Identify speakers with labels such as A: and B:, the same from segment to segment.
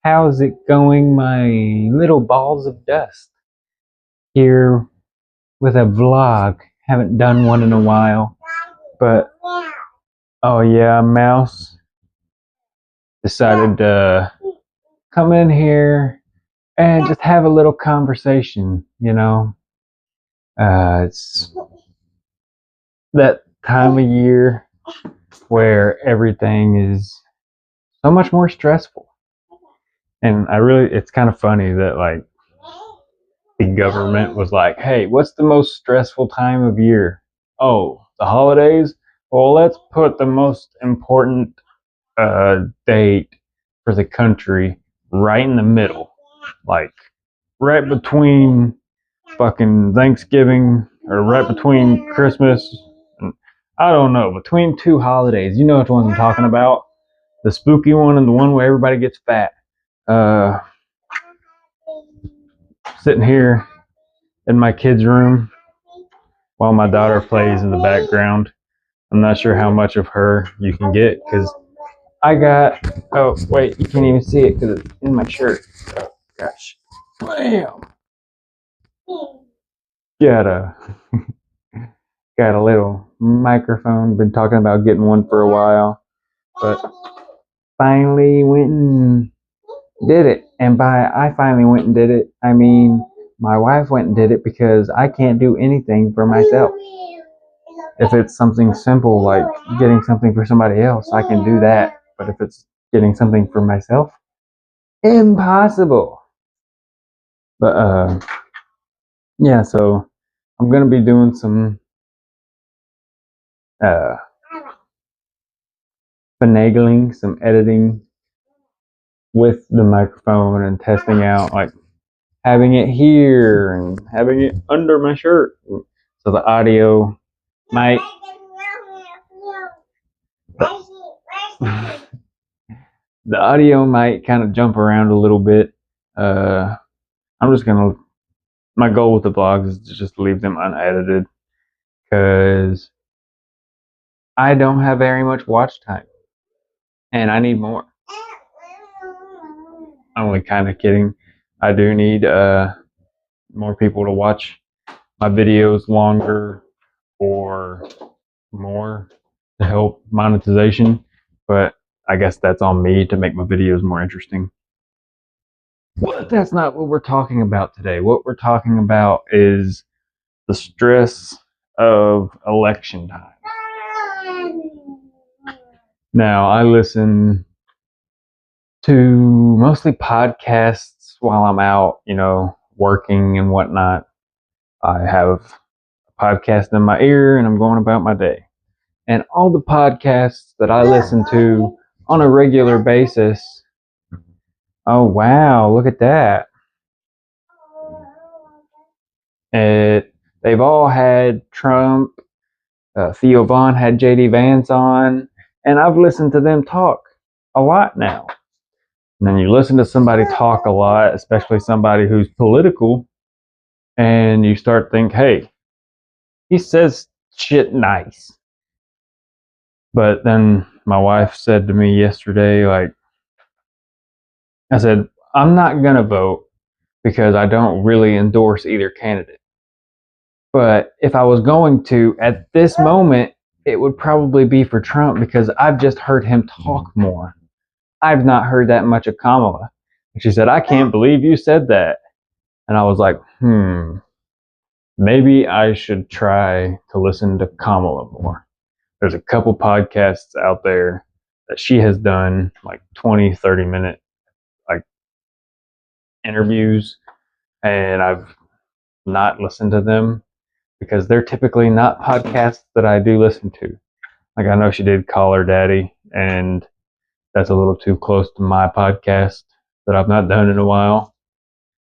A: How's it going, my little balls of dust? Here with a vlog. Haven't done one in a while, but oh yeah, Mouse decided to come in here and just have a little conversation, It's that time of year where everything is so much more stressful. And it's kind of funny that like the government was like, hey, what's the most stressful time of year? Oh, the holidays? Well, let's put the most important date for the country right in the middle. Like, right between fucking Thanksgiving or right between Christmas. And, I don't know, between two holidays. You know which ones I'm talking about. The spooky one and the one where everybody gets fat. Sitting here in my kids' room while my daughter plays in the background. I'm not sure how much of her you can get because I got, oh wait, you can't even see it because it's in my shirt. Oh gosh. Bam! Got a, got a little microphone. Been talking about getting one for a while, but finally went and did it. And by I finally went and did it, I mean my wife went and did it because I can't do anything for myself. If it's something simple like getting something for somebody else, I can do that. But if it's getting something for myself, impossible. But yeah, so I'm gonna be doing some finagling, some editing with the microphone and testing out like having it here and having it under my shirt. So the audio might the audio might kind of jump around a little bit. I'm just gonna, my goal with the vlogs is to just leave them unedited because I don't have very much watch time and I need more. I'm only kind of kidding. I do need more people to watch my videos longer or more to help monetization, but I guess that's on me to make my videos more interesting. But that's not what we're talking about today. What we're talking about is the stress of election time. Now, I listen to mostly podcasts while I'm out, working and whatnot. I have a podcast in my ear and I'm going about my day. And all the podcasts that I listen to on a regular basis, oh wow, look at that. They've all had Trump, Theo Vaughn had JD Vance on, and I've listened to them talk a lot now. And then you listen to somebody talk a lot, especially somebody who's political, and you start think, hey, he says shit nice. But then my wife said to me yesterday, like, I said, I'm not going to vote because I don't really endorse either candidate. But if I was going to, at this moment, it would probably be for Trump because I've just heard him talk more. I've not heard that much of Kamala. And she said, I can't believe you said that. And I was like, maybe I should try to listen to Kamala more. There's a couple podcasts out there that she has done, like 20, 30-minute like interviews, and I've not listened to them because they're typically not podcasts that I do listen to. Like I know she did Call Her Daddy, and that's a little too close to my podcast that I've not done in a while.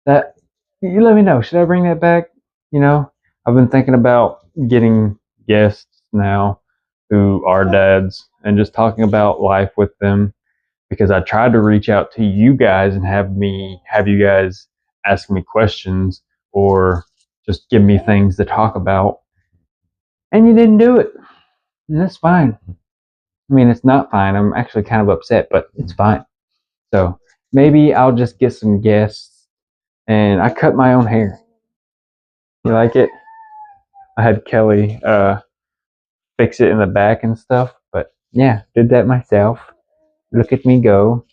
A: That, you let me know. Should I bring that back? I've been thinking about getting guests now who are dads and just talking about life with them because I tried to reach out to you guys and have you guys ask me questions or just give me things to talk about. And you didn't do it. And that's fine. I mean, it's not fine. I'm actually kind of upset, but it's fine. So maybe I'll just get some guests and I cut my own hair. You like it? I had Kelly fix it in the back and stuff, but yeah, did that myself. Look at me go,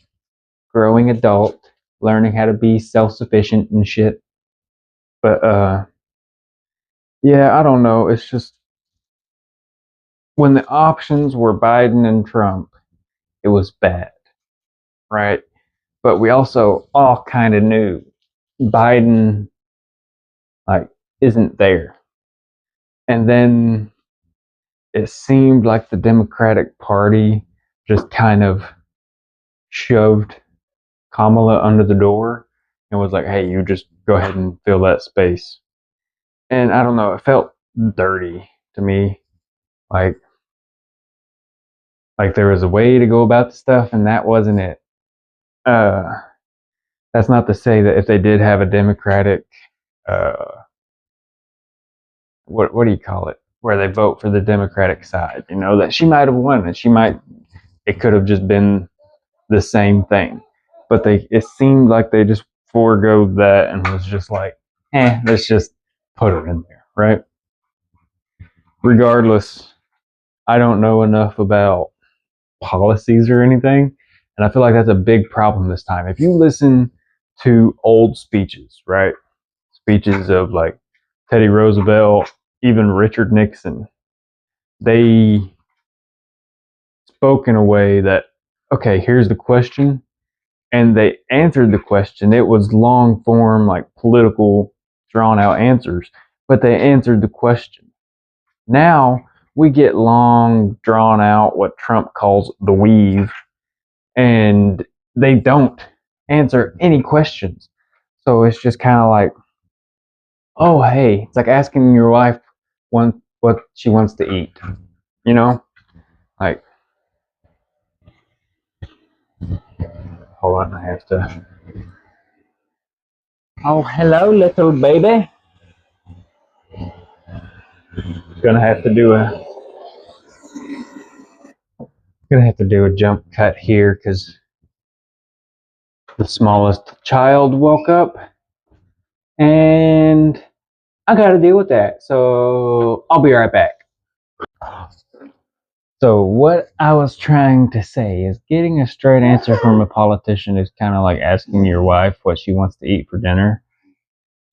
A: growing adult, learning how to be self-sufficient and shit. But yeah, I don't know. It's just when the options were Biden and Trump, it was bad, right? But we also all kind of knew Biden like isn't there. And then it seemed like the Democratic Party just kind of shoved Kamala under the door and was like, "Hey, you just go ahead and fill that space." And I don't know, it felt dirty to me. Like there was a way to go about the stuff and that wasn't it. Uh that's not to say that if they did have a Democratic uh what do you call it? Where they vote for the Democratic side, that she might have won and it could have just been the same thing. But it seemed like they just foregoed that and was just like, let's just put her in there, right? Regardless, I don't know enough about policies or anything. And I feel like that's a big problem this time. If you listen to old speeches, right? Speeches of like Teddy Roosevelt, even Richard Nixon, they spoke in a way that, okay, here's the question. And they answered the question. It was long form, like political, drawn out answers, but they answered the question. Now we get long, drawn out, what Trump calls the weave, and they don't answer any questions. So it's just kind of like, oh, hey, it's like asking your wife what she wants to eat, you know? Like, hold on, I have to. Oh, hello, little baby. Gonna have to do a jump cut here because the smallest child woke up and I gotta deal with that. So I'll be right back. So what I was trying to say is getting a straight answer from a politician is kind of like asking your wife what she wants to eat for dinner.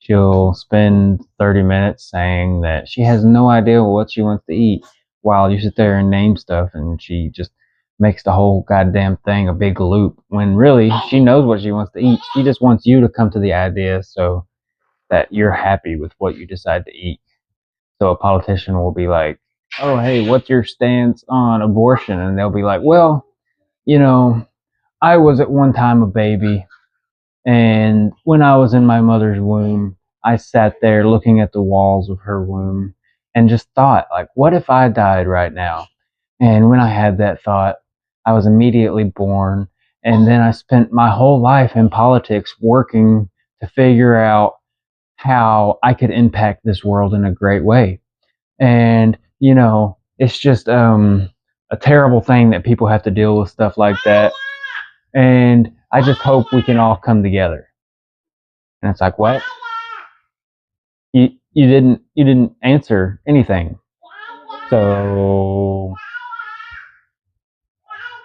A: She'll spend 30 minutes saying that she has no idea what she wants to eat while you sit there and name stuff and she just makes the whole goddamn thing a big loop when really she knows what she wants to eat. She just wants you to come to the idea so that you're happy with what you decide to eat. So a politician will be like, "Oh, hey, what's your stance on abortion?" And they'll be like, "Well, you know, I was at one time a baby, and when I was in my mother's womb, I sat there looking at the walls of her womb and just thought, like, what if I died right now?" And when I had that thought, I was immediately born. And then I spent my whole life in politics working to figure out how I could impact this world in a great way. And, it's just a terrible thing that people have to deal with stuff like that. And I just hope we can all come together. And it's like, what? You didn't answer anything. So,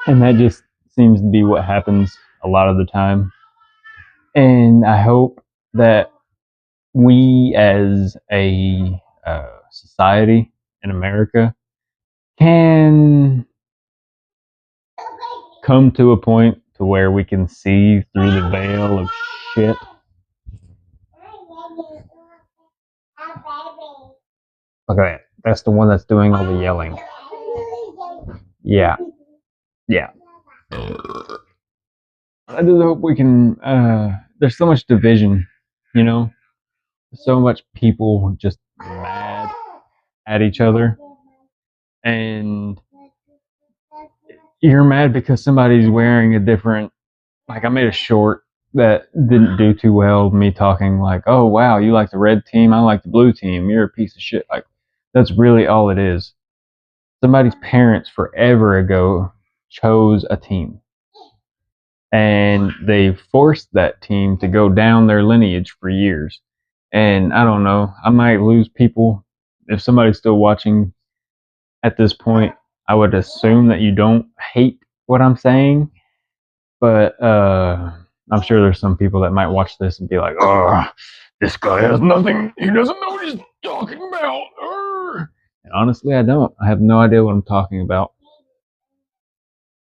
A: and that just seems to be what happens a lot of the time. And I hope that we as a society in America can come to a point to where we can see through the veil of shit. Look at that. That's the one that's doing all the yelling. Yeah. Yeah. I just hope we can there's so much division, so much people just mad at each other. And you're mad because somebody's wearing a different, like I made a short that didn't do too well, me talking like, "Oh wow, you like the red team, I like the blue team, you're a piece of shit." Like that's really all it is. Somebody's parents forever ago chose a team and they forced that team to go down their lineage for years. And I don't know, I might lose people. If somebody's still watching at this point, I would assume that you don't hate what I'm saying, but I'm sure there's some people that might watch this and be like, "Oh, this guy has nothing. He doesn't know what he's talking about." And honestly, I don't. I have no idea what I'm talking about.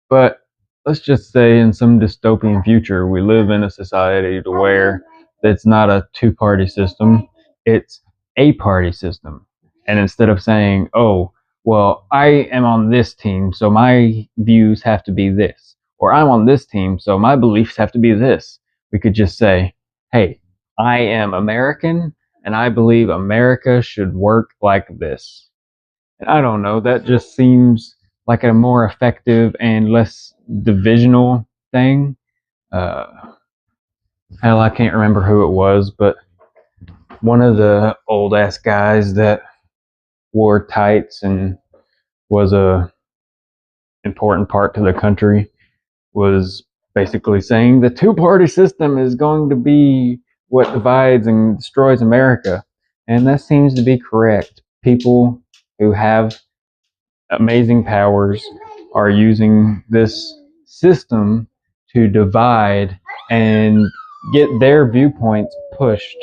A: But let's just say in some dystopian future, we live in a society to where it's not a two-party system, it's a party system. And instead of saying, oh, well, I am on this team, so my views have to be this, or I'm on this team, so my beliefs have to be this, we could just say, hey, I am American, and I believe America should work like this. And I don't know, that just seems like a more effective and less divisional thing. Uh, Hell, I can't remember who it was, but one of the old ass guys that wore tights and was a important part to the country was basically saying the two-party system is going to be what divides and destroys America. And that seems to be correct. People who have amazing powers are using this system to divide and get their viewpoints pushed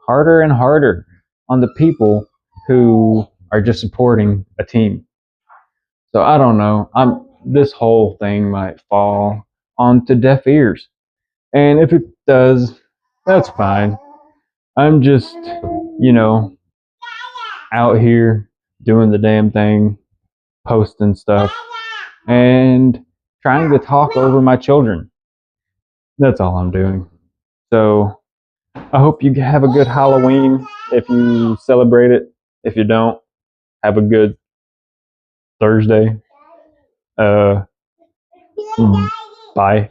A: harder and harder on the people who are just supporting a team. So I don't know. This whole thing might fall onto deaf ears. And if it does, that's fine. I'm just, you know, out here doing the damn thing, posting stuff, and trying to talk over my children. That's all I'm doing. So I hope you have a good Halloween if you celebrate it. If you don't, have a good Thursday. Uh, Bye.